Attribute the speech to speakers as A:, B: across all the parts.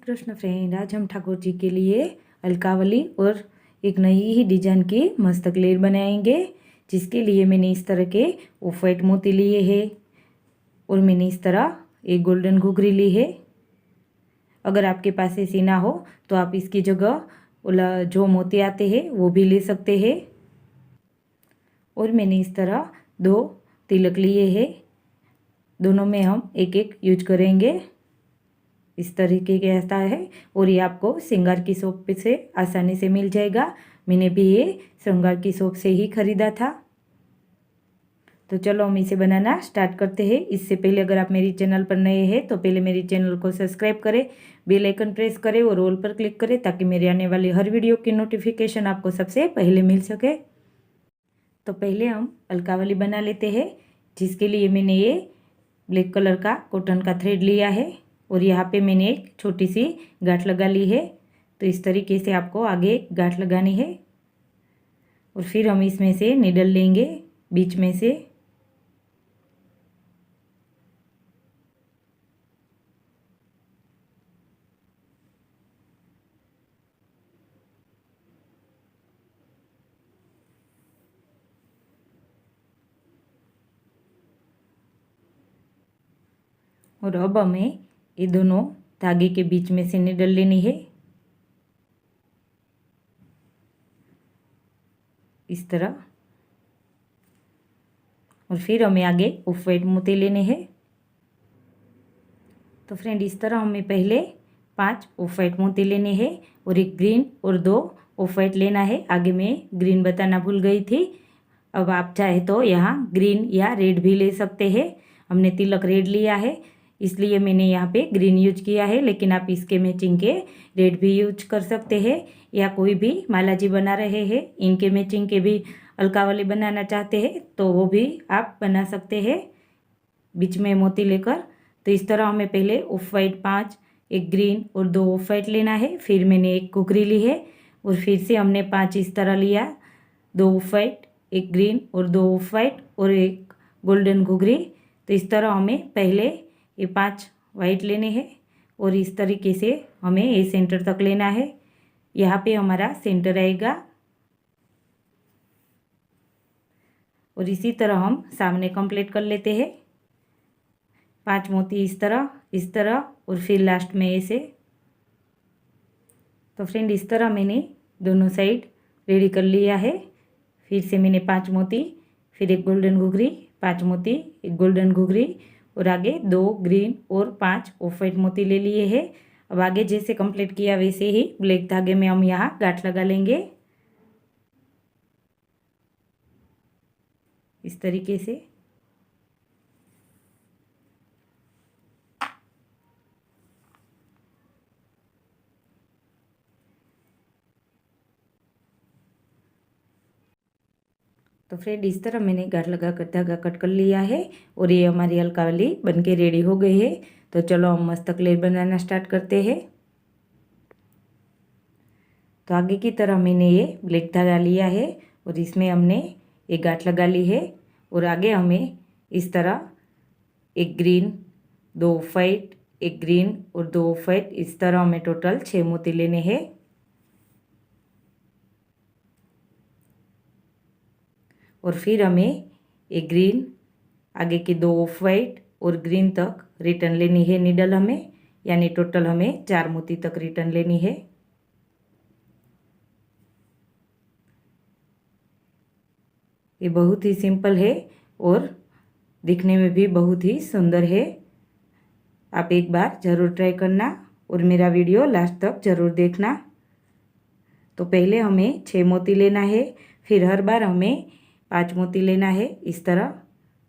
A: Krishna friend, आज हम ठाकुर जी के लिए अलकावली और एक नई ही डिजाइन की मस्तक लेर बनाएंगे, जिसके लिए मैंने इस तरह के ऑफ वाइट मोती लिए हैं और मैंने इस तरह एक गोल्डन घुघरी ली है। अगर आपके पास ऐसी ना हो तो आप इसकी जगह जो मोती आते हैं वो भी ले सकते हैं। और मैंने इस तरह 2 तिलक लिए हैं, दोनों में हम एक एक यूज करेंगे। इस तरीके के आता है और ये आपको श्रृंगार की शॉप से आसानी से मिल जाएगा। मैंने भी ये श्रृंगार की शॉप से ही खरीदा था। तो चलो हम इसे बनाना स्टार्ट करते हैं। इससे पहले अगर आप मेरी चैनल पर नए हैं तो पहले मेरी चैनल को सब्सक्राइब करें, बेल आइकन प्रेस करें और ऑल पर क्लिक करें, ताकि मेरे आने वाली हर वीडियो की नोटिफिकेशन आपको सबसे पहले मिल सके। तो पहले हम अलकावली बना लेते हैं, जिसके लिए मैंने ये ब्लैक कलर का कॉटन का थ्रेड लिया है और यहाँ पे मैंने एक छोटी सी गांठ लगा ली है। तो इस तरीके से आपको आगे गांठ लगानी है और फिर हम इसमें से निडल लेंगे बीच में से। और अब हमें ये दोनों धागे के बीच में से निडल लेनी है इस तरह। और फिर हमें आगे ऑफ वाइट मोती लेने हैं। तो फ्रेंड, इस तरह हमें पहले 5 ऑफ वाइट मोती लेने हैं और एक ग्रीन और 2 ऑफ वाइट लेना है। आगे मैं ग्रीन बताना भूल गई थी। अब आप चाहे तो यहाँ ग्रीन या रेड भी ले सकते हैं। हमने तिलक रेड लिया है, इसलिए मैंने यहाँ पे ग्रीन यूज किया है, लेकिन आप इसके मैचिंग के रेड भी यूज कर सकते हैं। या कोई भी माला जी बना रहे हैं, इनके मैचिंग के भी अलकावली बनाना चाहते हैं तो वो भी आप बना सकते हैं बीच में मोती लेकर। तो इस तरह हमें पहले ऑफ वाइट 5, एक ग्रीन और 2 ऑफ वाइट लेना है। फिर मैंने एक घुघरी ली है और फिर से हमने 5 इस तरह लिया, 2 ऑफ वाइट, एक ग्रीन और 2 ऑफ वाइट और एक गोल्डन घुघरी। तो इस तरह हमें पहले ये 5 वाइट लेने हैं और इस तरीके से हमें ये सेंटर तक लेना है। यहाँ पे हमारा सेंटर आएगा और इसी तरह हम सामने कंप्लीट कर लेते हैं। 5 मोती इस तरह और फिर लास्ट में ऐसे। तो फ्रेंड, इस तरह मैंने दोनों साइड रेडी कर लिया है। फिर से मैंने 5 मोती, फिर एक गोल्डन घुघरी, 5 मोती, एक गोल्डन घुघरी और आगे 2 ग्रीन और 5 ऑफ वाइट मोती ले लिए हैं। अब आगे जैसे कंप्लीट किया वैसे ही ब्लैक धागे में हम यहाँ गांठ लगा लेंगे इस तरीके से। तो फ्रेंड, इस तरह मैंने गांठ लगा कर धागा कट कर लिया है और ये हमारी अलकावली बनके रेडी हो गई है। तो चलो हम मस्तक लेर बनाना स्टार्ट करते हैं। तो आगे की तरह मैंने ये ब्लैक धागा लिया है और इसमें हमने एक गांठ लगा ली है और आगे हमें इस तरह एक ग्रीन, 2 ऑफ वाइट, एक ग्रीन और 2 ऑफ वाइट, इस तरह हमें टोटल 6 मोती लेने हैं। और फिर हमें एक ग्रीन, आगे के 2 ऑफ वाइट और ग्रीन तक रिटर्न लेनी है निडल हमें, यानी टोटल हमें 4 मोती तक रिटर्न लेनी है। ये बहुत ही सिंपल है और दिखने में भी बहुत ही सुंदर है। आप एक बार ज़रूर ट्राई करना और मेरा वीडियो लास्ट तक ज़रूर देखना। तो पहले हमें 6 मोती लेना है, फिर हर बार हमें 5 मोती लेना है इस तरह,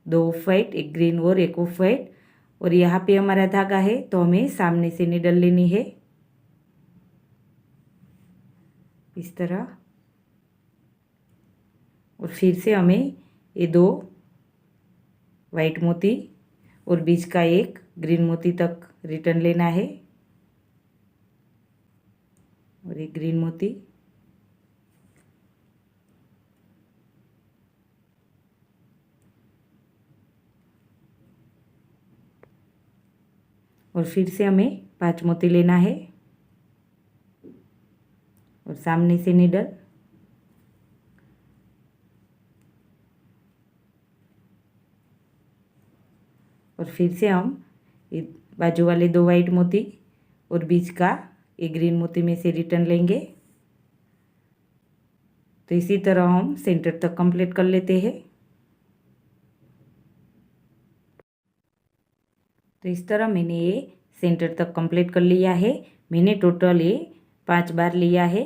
A: 2 ऑफ वाइट, एक ग्रीन और एक ऑफ वाइट। और यहाँ पे हमारा धागा है तो हमें सामने से निडल लेनी है इस तरह। और फिर से हमें ये 2 वाइट मोती और बीच का एक ग्रीन मोती तक रिटर्न लेना है और एक ग्रीन मोती। और फिर से हमें 5 मोती लेना है सामने से नीडल और फिर से हम बाजू वाले 2 वाइट मोती और बीच का एक ग्रीन मोती में से रिटर्न लेंगे। तो इसी तरह हम सेंटर तक कंप्लीट कर लेते हैं। तो इस तरह मैंने ये सेंटर तक कंप्लीट कर लिया है। मैंने टोटल ये 5 बार लिया है।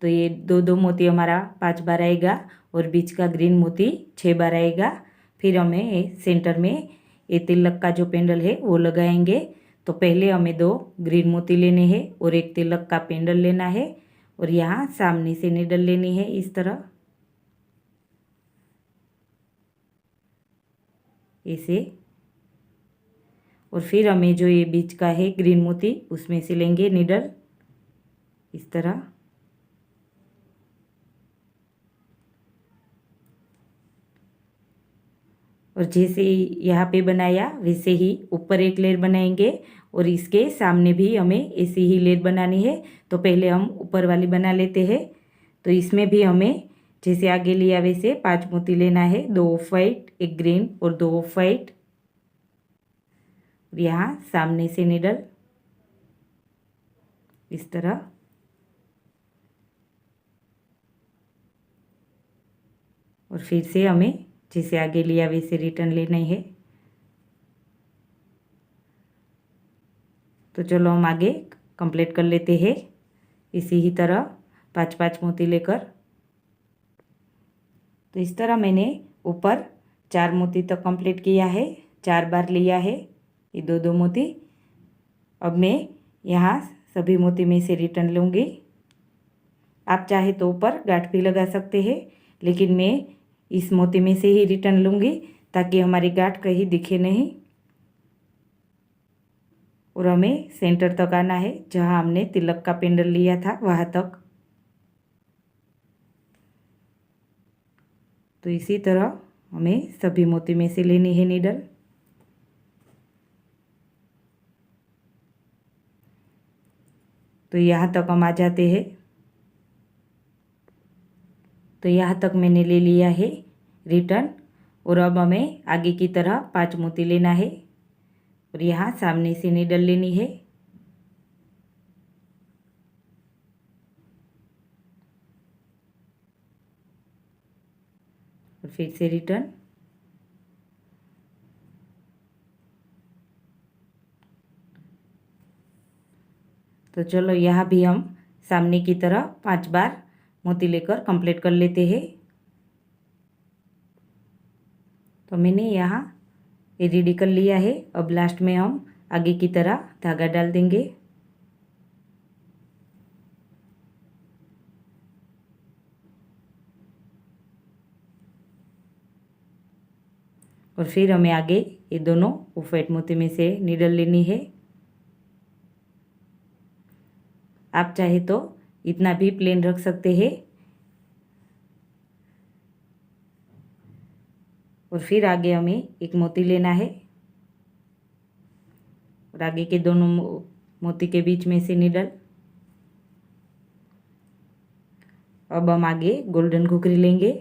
A: तो ये 2 मोती हमारा 5 बार आएगा और बीच का ग्रीन मोती 6 बार आएगा। फिर हमें सेंटर में ये तिलक का जो पेंडल है वो लगाएंगे। तो पहले हमें 2 ग्रीन मोती लेने हैं और एक तिलक का पेंडल लेना है और यहाँ सामने से नीडल लेनी है इस तरह ऐसे। और फिर हमें जो ये बीच का है ग्रीन मोती उसमें से लेंगे नीडल इस तरह। और जैसे यहाँ पे बनाया वैसे ही ऊपर एक लेयर बनाएंगे और इसके सामने भी हमें ऐसी ही लेयर बनानी है। तो पहले हम ऊपर वाली बना लेते हैं। तो इसमें भी हमें जैसे आगे लिया वैसे 5 मोती लेना है, 2 ऑफ वाइट, एक ग्रीन और 2 ऑफ वाइट। और यहाँ सामने से नीडल इस तरह। और फिर से हमें जैसे आगे लिया वैसे रिटर्न लेना है। तो चलो हम आगे कंप्लीट कर लेते हैं इसी ही तरह 5-5 मोती लेकर। तो इस तरह मैंने ऊपर 4 मोती तक कंप्लीट किया है, 4 बार लिया है ये 2-2 मोती। अब मैं यहाँ सभी मोती में से रिटर्न लूँगी। आप चाहे तो ऊपर गांठ भी लगा सकते हैं, लेकिन मैं इस मोती में से ही रिटर्न लूँगी ताकि हमारी गांठ कहीं दिखे नहीं। और हमें सेंटर तक आना है जहाँ हमने तिलक का पेंडल लिया था वहाँ तक। तो इसी तरह हमें सभी मोती में से लेनी है नीडल। तो यहाँ तक हम आ जाते हैं। तो यहाँ तक मैंने ले लिया है रिटर्न। और अब हमें आगे की तरह 5 मोती लेना है और यहाँ सामने से नीडल लेनी है। और फिर से रिटर्न। तो चलो यहाँ भी हम सामने की तरह 5 बार मोती लेकर कंप्लीट कर लेते हैं। तो मैंने यहाँ ये रेडी कर लिया है। अब लास्ट में हम आगे की तरह धागा डाल देंगे। और फिर हमें आगे ये दोनों ऑफ वाइट मोती में से नीडल लेनी है। आप चाहे तो इतना भी प्लेन रख सकते हैं। और फिर आगे हमें एक मोती लेना है और आगे के दोनों मोती के बीच में से नीडल। अब हम आगे गोल्डन घुघरी लेंगे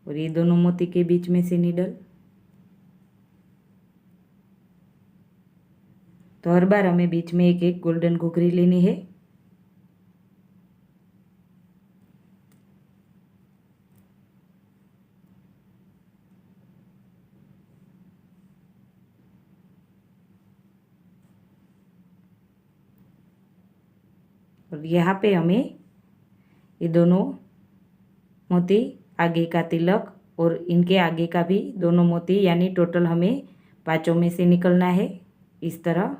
A: और ये दोनों मोती के बीच में से नीडल। तो हर बार हमें बीच में एक एक गोल्डन घुघरी लेनी है। और यहाँ पे हमें ये दोनों मोती, आगे का तिलक और इनके आगे का भी दोनों मोती, यानी टोटल हमें 5 में से निकलना है इस तरह।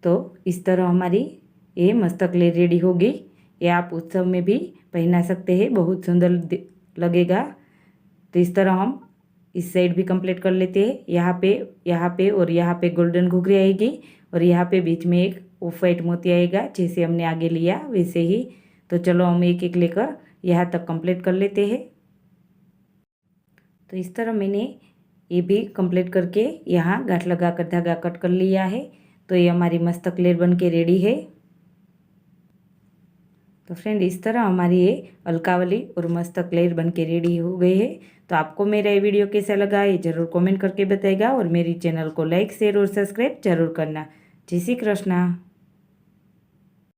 A: तो इस तरह हमारी ये मस्तकलेर रेडी होगी। ये आप उत्सव में भी पहना सकते हैं, बहुत सुंदर लगेगा। तो इस तरह हम इस साइड भी कंप्लीट कर लेते हैं। यहाँ पे और यहाँ पे गोल्डन घुघरी आएगी और यहाँ पे बीच में एक ऑफ वाइट मोती आएगा, जैसे हमने आगे लिया वैसे ही। तो चलो हम एक एक लेकर यहाँ तक कंप्लीट कर लेते हैं। तो इस तरह मैंने ये भी कंप्लीट करके यहाँ गांठ लगा कर धागा कट कर लिया है। तो ये हमारी मस्तक लेयर बन के रेडी है। तो फ्रेंड इस तरह हमारी ये अलकावली और मस्तक लेयर बन के रेडी हो गई है। तो आपको मेरा ये वीडियो कैसा लगा ये ज़रूर कमेंट करके बताएगा और मेरी चैनल को लाइक शेयर और सब्सक्राइब जरूर करना। जय श्री कृष्णा।